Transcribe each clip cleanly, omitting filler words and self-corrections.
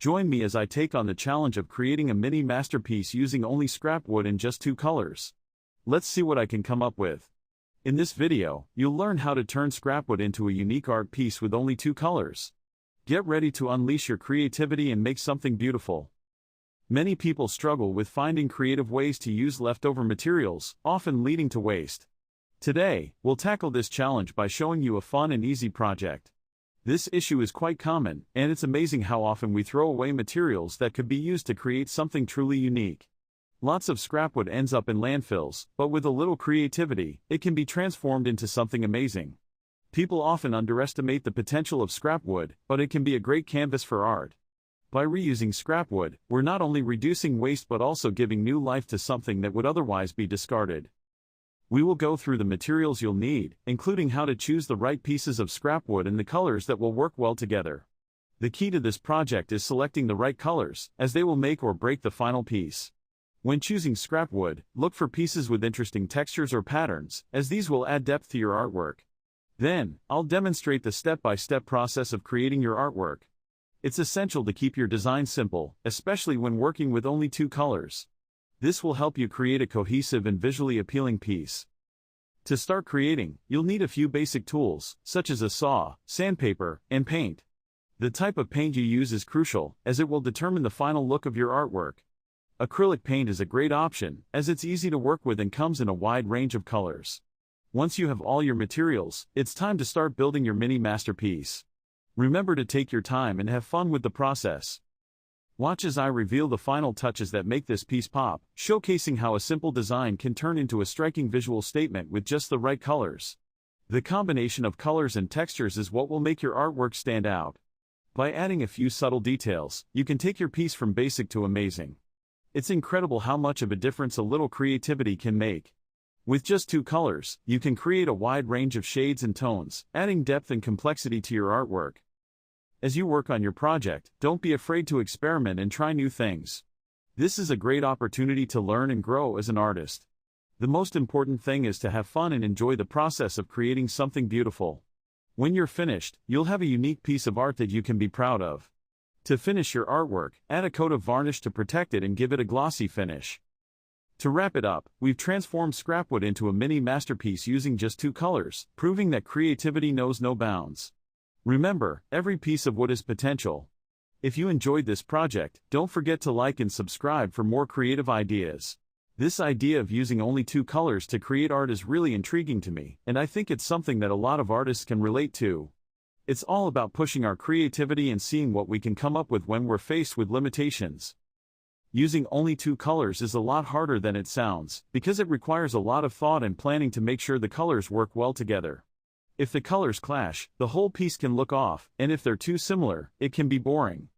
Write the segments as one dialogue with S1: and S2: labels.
S1: Join me as I take on the challenge of creating a mini masterpiece using only scrap wood in just 2 colors. Let's see what I can come up with. In this video, you'll learn how to turn scrap wood into a unique art piece with only 2 colors. Get ready to unleash your creativity and make something beautiful. Many people struggle with finding creative ways to use leftover materials, often leading to waste. Today, we'll tackle this challenge by showing you a fun and easy project. This issue is quite common, and it's amazing how often we throw away materials that could be used to create something truly unique. Lots of scrap wood ends up in landfills, but with a little creativity, it can be transformed into something amazing. People often underestimate the potential of scrap wood, but it can be a great canvas for art. By reusing scrap wood, we're not only reducing waste but also giving new life to something that would otherwise be discarded. We will go through the materials you'll need, including how to choose the right pieces of scrap wood and the colors that will work well together. The key to this project is selecting the right colors, as they will make or break the final piece. When choosing scrap wood, look for pieces with interesting textures or patterns, as these will add depth to your artwork. Then, I'll demonstrate the step-by-step process of creating your artwork. It's essential to keep your design simple, especially when working with only 2 colors. This will help you create a cohesive and visually appealing piece. To start creating, you'll need a few basic tools, such as a saw, sandpaper, and paint. The type of paint you use is crucial, as it will determine the final look of your artwork. Acrylic paint is a great option, as it's easy to work with and comes in a wide range of colors. Once you have all your materials, it's time to start building your mini masterpiece. Remember to take your time and have fun with the process. Watch as I reveal the final touches that make this piece pop, showcasing how a simple design can turn into a striking visual statement with just the right colors. The combination of colors and textures is what will make your artwork stand out. By adding a few subtle details, you can take your piece from basic to amazing. It's incredible how much of a difference a little creativity can make. With just 2 colors, you can create a wide range of shades and tones, adding depth and complexity to your artwork. As you work on your project, don't be afraid to experiment and try new things. This is a great opportunity to learn and grow as an artist. The most important thing is to have fun and enjoy the process of creating something beautiful. When you're finished, you'll have a unique piece of art that you can be proud of. To finish your artwork, add a coat of varnish to protect it and give it a glossy finish. To wrap it up, we've transformed scrap wood into a mini masterpiece using just 2 colors, proving that creativity knows no bounds. Remember, every piece of wood is potential. If you enjoyed this project, don't forget to like and subscribe for more creative ideas. This idea of using only 2 colors to create art is really intriguing to me, and I think it's something that a lot of artists can relate to. It's all about pushing our creativity and seeing what we can come up with when we're faced with limitations. Using only 2 colors is a lot harder than it sounds, because it requires a lot of thought and planning to make sure the colors work well together. If the colors clash, the whole piece can look off, and if they're too similar, it can be boring.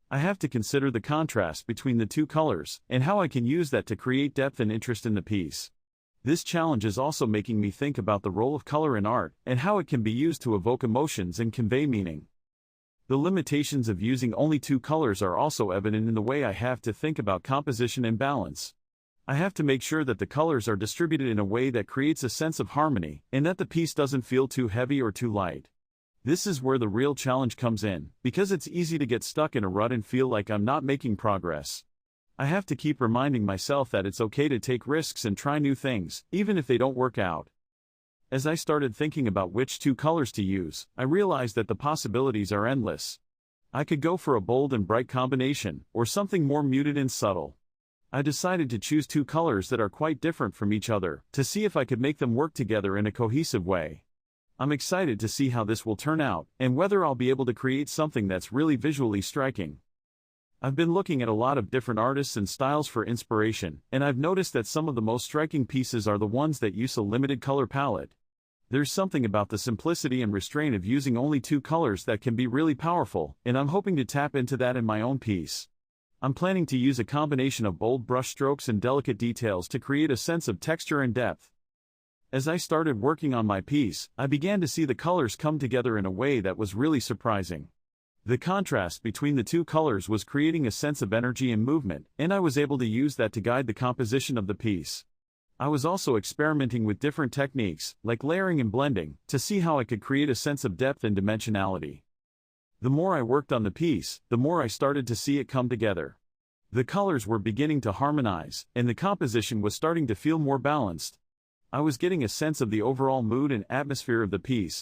S1: I have to consider the contrast between the 2 colors, and how I can use that to create depth and interest in the piece. This challenge is also making me think about the role of color in art, and how it can be used to evoke emotions and convey meaning. The limitations of using only 2 colors are also evident in the way I have to think about composition and balance. I have to make sure that the colors are distributed in a way that creates a sense of harmony, and that the piece doesn't feel too heavy or too light. This is where the real challenge comes in, because it's easy to get stuck in a rut and feel like I'm not making progress. I have to keep reminding myself that it's okay to take risks and try new things, even if they don't work out. As I started thinking about which 2 colors to use, I realized that the possibilities are endless. I could go for a bold and bright combination, or something more muted and subtle. I decided to choose 2 colors that are quite different from each other, to see if I could make them work together in a cohesive way. I'm excited to see how this will turn out, and whether I'll be able to create something that's really visually striking. I've been looking at a lot of different artists and styles for inspiration, and I've noticed that some of the most striking pieces are the ones that use a limited color palette. There's something about the simplicity and restraint of using only 2 colors that can be really powerful, and I'm hoping to tap into that in my own piece. I'm planning to use a combination of bold brush strokes and delicate details to create a sense of texture and depth. As I started working on my piece, I began to see the colors come together in a way that was really surprising. The contrast between the 2 colors was creating a sense of energy and movement, and I was able to use that to guide the composition of the piece. I was also experimenting with different techniques, like layering and blending, to see how I could create a sense of depth and dimensionality. The more I worked on the piece, the more I started to see it come together. The colors were beginning to harmonize, and the composition was starting to feel more balanced. I was getting a sense of the overall mood and atmosphere of the piece,